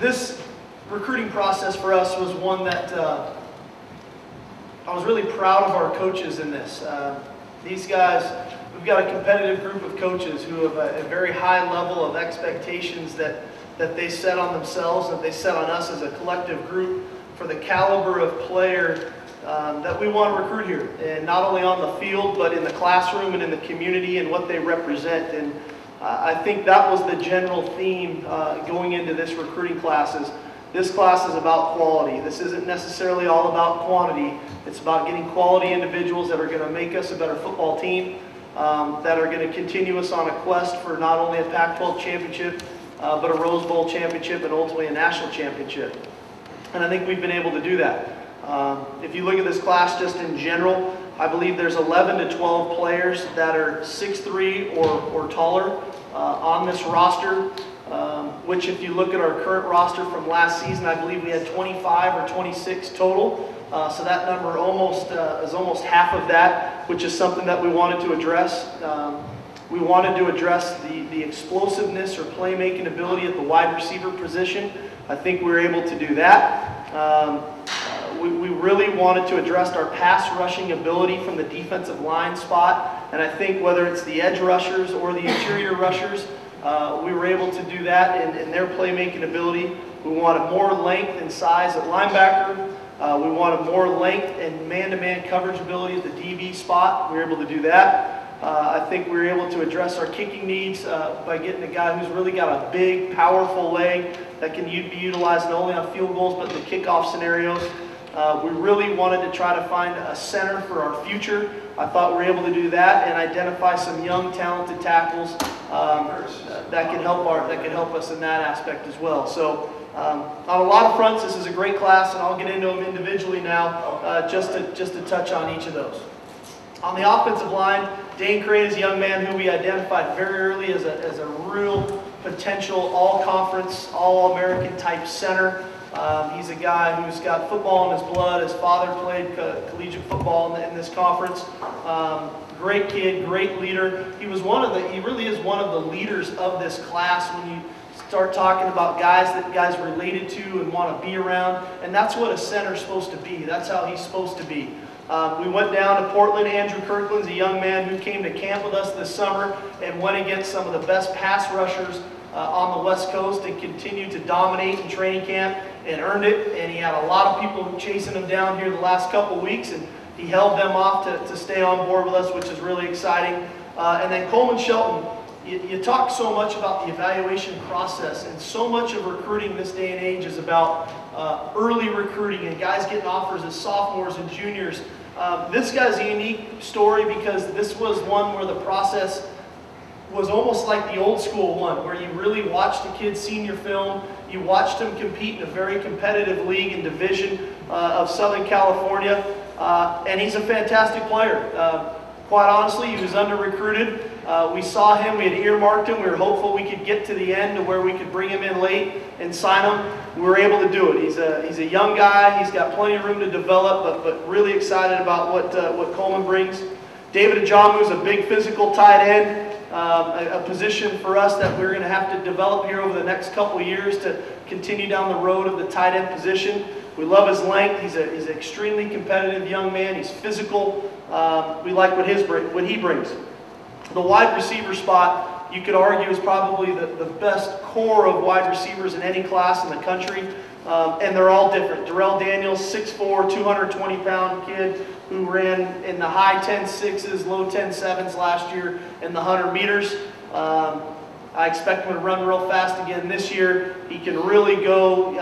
This recruiting process for us was one that I was really proud of our coaches in this. These guys, we've got a competitive group of coaches who have a very high level of expectations that they set on themselves, that they set on us as a collective group for the caliber of player that we want to recruit here. And not only on the field, but in the classroom and in the community and what they represent. And I think that was the general theme going into this recruiting class. This class is about quality. This isn't necessarily all about quantity. It's about getting quality individuals that are going to make us a better football team, that are going to continue us on a quest for not only a Pac-12 championship, but a Rose Bowl championship and ultimately a national championship. And I think we've been able to do that. If you look at this class just in general, I believe there's 11 to 12 players that are 6'3" or taller on this roster, which if you look at our current roster from last season, I believe we had 25 or 26 total. So that number is almost half of that, which is something that we wanted to address. We wanted to address the explosiveness or playmaking ability at the wide receiver position. I think we were able to do that. We really wanted to address our pass rushing ability from the defensive line spot. And I think whether it's the edge rushers or the interior rushers, we were able to do that in their playmaking ability. We wanted more length and size at linebacker. We wanted more length and man-to-man coverage ability at the DB spot. We were able to do that. I think we were able to address our kicking needs by getting a guy who's really got a big, powerful leg that can be utilized not only on field goals but in the kickoff scenarios. We really wanted to try to find a center for our future. I thought we were able to do that and identify some young, talented tackles that can help us in that aspect as well. So on a lot of fronts, this is a great class, and I'll get into them individually now, just to touch on each of those. On the offensive line, Dane Crane is a young man who we identified very early as a real potential all-conference, all-American type center. He's a guy who's got football in his blood. His father played collegiate football in this conference. Great kid, great leader. He really is one of the leaders of this class when you start talking about guys that guys related to and want to be around. And that's what a center's supposed to be. That's how he's supposed to be. We went down to Portland. Andrew Kirkland's a young man who came to camp with us this summer and went against some of the best pass rushers on the West Coast and continued to dominate in training camp and earned it. And he had a lot of people chasing him down here the last couple weeks, and he held them off to stay on board with us, which is really exciting. And then Coleman Shelton, you talk so much about the evaluation process, and so much of recruiting this day and age is about early recruiting and guys getting offers as sophomores and juniors. This guy's a unique story because this was one where the process was almost like the old school one, where you really watched a kid's senior film, you watched him compete in a very competitive league and division of Southern California, and he's a fantastic player. Quite honestly, he was under-recruited. We saw him, we had earmarked him, we were hopeful we could get to the end to where we could bring him in late and sign him. We were able to do it. He's a young guy, he's got plenty of room to develop, but really excited about what Coleman brings. David Ajamu is a big physical tight end, a position for us that we're going to have to develop here over the next couple of years to continue down the road of the tight end position. We love his length. He's an extremely competitive young man. He's physical. We like what he brings. The wide receiver spot, you could argue, is probably the best core of wide receivers in any class in the country, and they're all different. Darrell Daniels, 6'4", 220-pound kid who ran in the high 10.6s, low 10.7s last year in the 100 meters. I expect him to run real fast again this year. He can really go.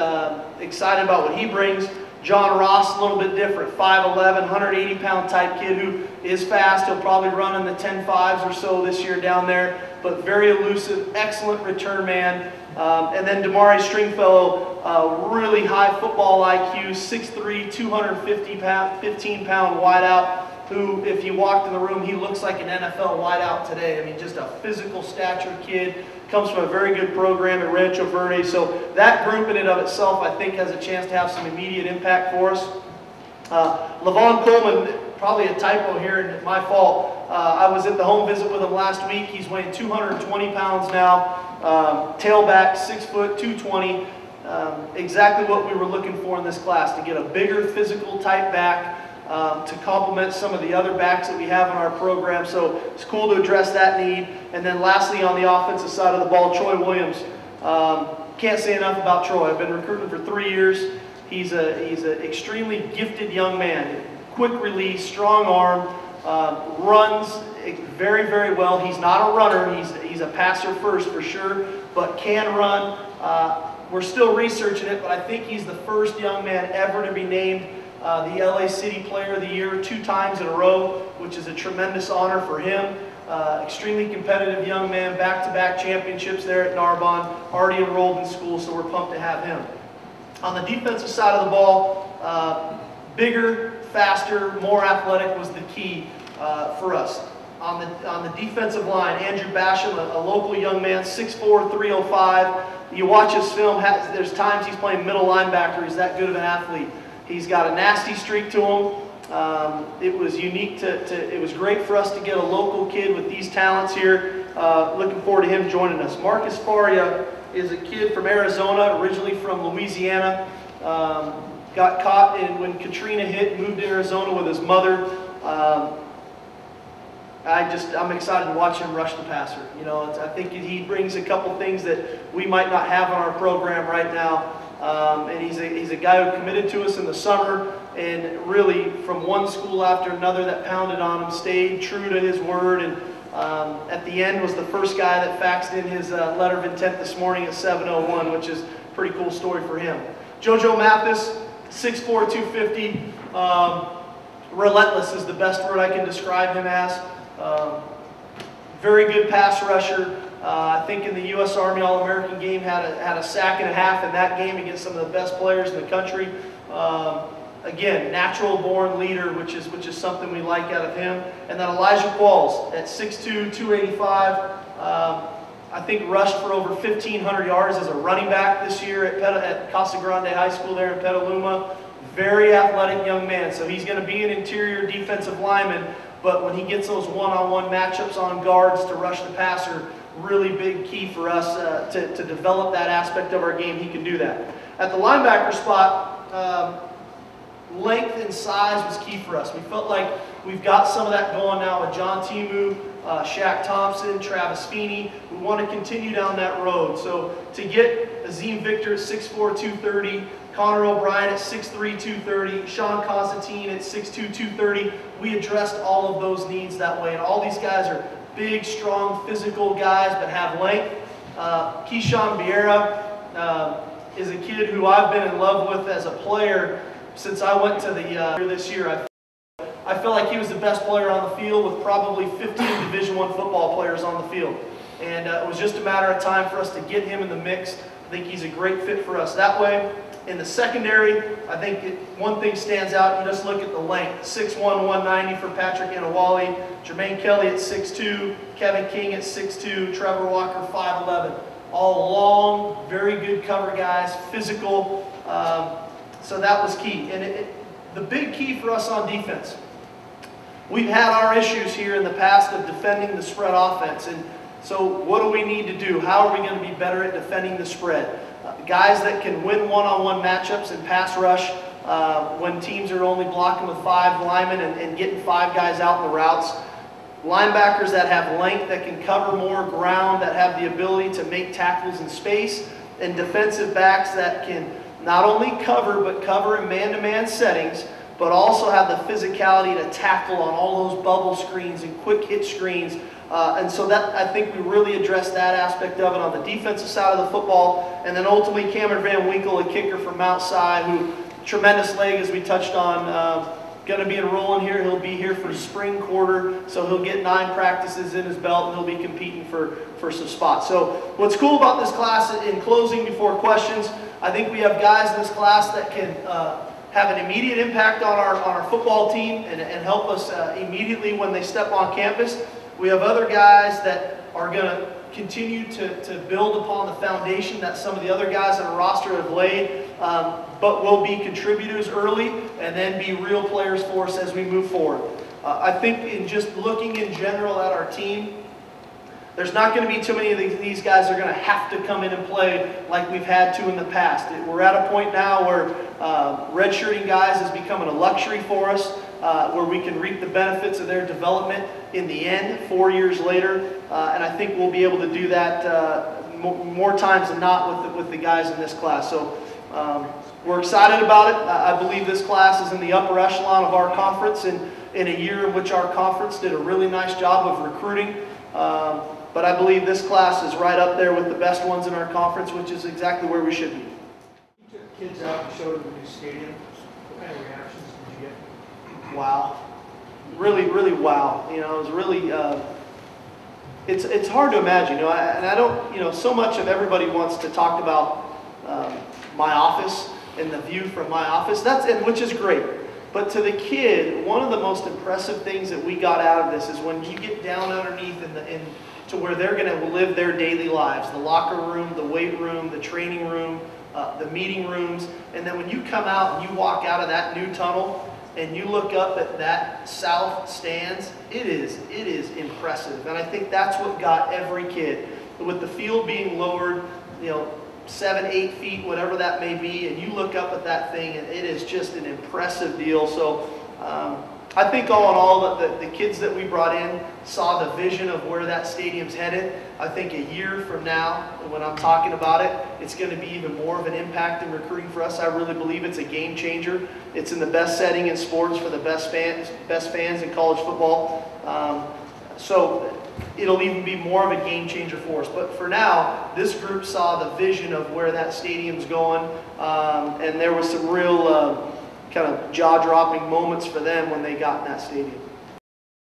Excited about what he brings. John Ross, a little bit different, 5'11", 180-pound type kid who is fast. He'll probably run in the 10.5s or so this year down there, but very elusive, excellent return man. And then Damore'ea Stringfellow, really high football IQ, 6'3", 215-pound wideout, who, if you walked in the room, he looks like an NFL wideout today. I mean, just a physical stature kid. Comes from a very good program at Rancho Verde. So that group in and of itself, I think, has a chance to have some immediate impact for us. Lavon Coleman, probably a typo here and my fault. I was at the home visit with him last week. He's weighing 220 pounds now. Tailback, 6 foot, 220. exactly what we were looking for in this class, to get a bigger physical type back to complement some of the other backs that we have in our program. So it's cool to address that need. And then lastly, on the offensive side of the ball, Troy Williams. Can't say enough about Troy. I've been recruiting for 3 years. He's an extremely gifted young man. Quick release, strong arm, runs very, very well. He's not a runner. He's a passer first for sure, but can run. We're still researching it, but I think he's the first young man ever to be named the LA City Player of the Year 2 times in a row, which is a tremendous honor for him. Extremely competitive young man, back-to-back championships there at Narbonne, already enrolled in school, so we're pumped to have him. On the defensive side of the ball, bigger, faster, more athletic was the key for us. On the defensive line, Andrew Basham, a local young man, 6'4", 305. You watch his film, there's times he's playing middle linebacker. He's that good of an athlete. He's got a nasty streak to him. It was unique it was great for us to get a local kid with these talents here. Looking forward to him joining us. Marcus Farria is a kid from Arizona, originally from Louisiana. Got caught when Katrina hit, moved to Arizona with his mother. I'm excited to watch him rush the passer. You know, I think he brings a couple things that we might not have in our program right now. And he's a guy who committed to us in the summer, and really from one school after another that pounded on him, stayed true to his word, and at the end was the first guy that faxed in his letter of intent this morning at 7:01, which is a pretty cool story for him. JoJo Mathis, 6'4", 250. Relentless is the best word I can describe him as. Very good pass rusher. I think in the U.S. Army All-American game had a sack and a half in that game against some of the best players in the country. Again, natural-born leader, which is something we like out of him. And then Elijah Qualls at 6'2", 285. I think rushed for over 1,500 yards as a running back this year at Casa Grande High School there in Petaluma. Very athletic young man. So he's going to be an interior defensive lineman, but when he gets those one-on-one matchups on guards to rush the passer, really big key for us to develop that aspect of our game. He can do that. At the linebacker spot, length and size was key for us. We felt like we've got some of that going now with John Timu, Shaq Thompson, Travis Feeney. We want to continue down that road. So to get Azeem Victor at 6'4", 230, Connor O'Brien at 6'3", 230, Sean Constantine at 6'2", 230, we addressed all of those needs that way. And all these guys are big, strong, physical guys but have length. Keishawn Bierria is a kid who I've been in love with as a player since I went to this year. I felt like he was the best player on the field with probably 15 Division I football players on the field. And it was just a matter of time for us to get him in the mix. I think he's a great fit for us that way. In the secondary, I think one thing stands out. You just look at the length. 6'1", 190 for Patrick Enewally. Jermaine Kelly at 6'2", Kevin King at 6'2", Trevor Walker 5'11". All long, very good cover guys, physical. So that was key. And the big key for us on defense, we've had our issues here in the past of defending the spread offense. And so what do we need to do? How are we going to be better at defending the spread? Guys that can win one-on-one matchups and pass rush when teams are only blocking with 5 linemen and getting 5 guys out in the routes. Linebackers that have length, that can cover more ground, that have the ability to make tackles in space. And defensive backs that can not only cover, but cover in man-to-man settings, but also have the physicality to tackle on all those bubble screens and quick hit screens. And so that, I think we really addressed that aspect of it on the defensive side of the football. And then ultimately Cameron Van Winkle, a kicker from Mount Si, who tremendous leg as we touched on. Going to be enrolling here. He'll be here for spring quarter, so he'll get 9 practices in his belt, and he'll be competing for some spots. So what's cool about this class, in closing before questions, I think we have guys in this class that can have an immediate impact on our football team and help us immediately when they step on campus. We have other guys that are going to continue to build upon the foundation that some of the other guys on the roster have laid, but will be contributors early and then be real players for us as we move forward. I think in just looking in general at our team, There's not going to be too many of these guys that are going to have to come in and play like we've had to in the past. We're at a point now where redshirting guys is becoming a luxury for us, where we can reap the benefits of their development in the end, 4 years later. And I think we'll be able to do that more times than not with the guys in this class. So we're excited about it. I believe this class is in the upper echelon of our conference in a year in which our conference did a really nice job of recruiting. But I believe this class is right up there with the best ones in our conference, which is exactly where we should be. You took kids out and showed them the new stadium. What kind of reactions did you get? Wow. Really, really wow. You know, it was really, it's hard to imagine, you know, and I don't, you know, so much of everybody wants to talk about my office and the view from my office, which is great. But to the kid, one of the most impressive things that we got out of this is when you get down underneath to where they're going to live their daily lives, the locker room, the weight room, the training room, the meeting rooms, and then when you come out and you walk out of that new tunnel and you look up at that south stands, it is impressive. And I think that's what got every kid. With the field being lowered, you know, 7, 8 feet, whatever that may be, and you look up at that thing, and it is just an impressive deal. So I think all in all, the kids that we brought in saw the vision of where that stadium's headed. I think a year from now, when I'm talking about it, it's going to be even more of an impact in recruiting for us. I really believe it's a game changer. It's in the best setting in sports for the best fans in college football. So it'll even be more of a game changer for us. But for now, this group saw the vision of where that stadium's going, and there was some real kind of jaw-dropping moments for them when they got in that stadium.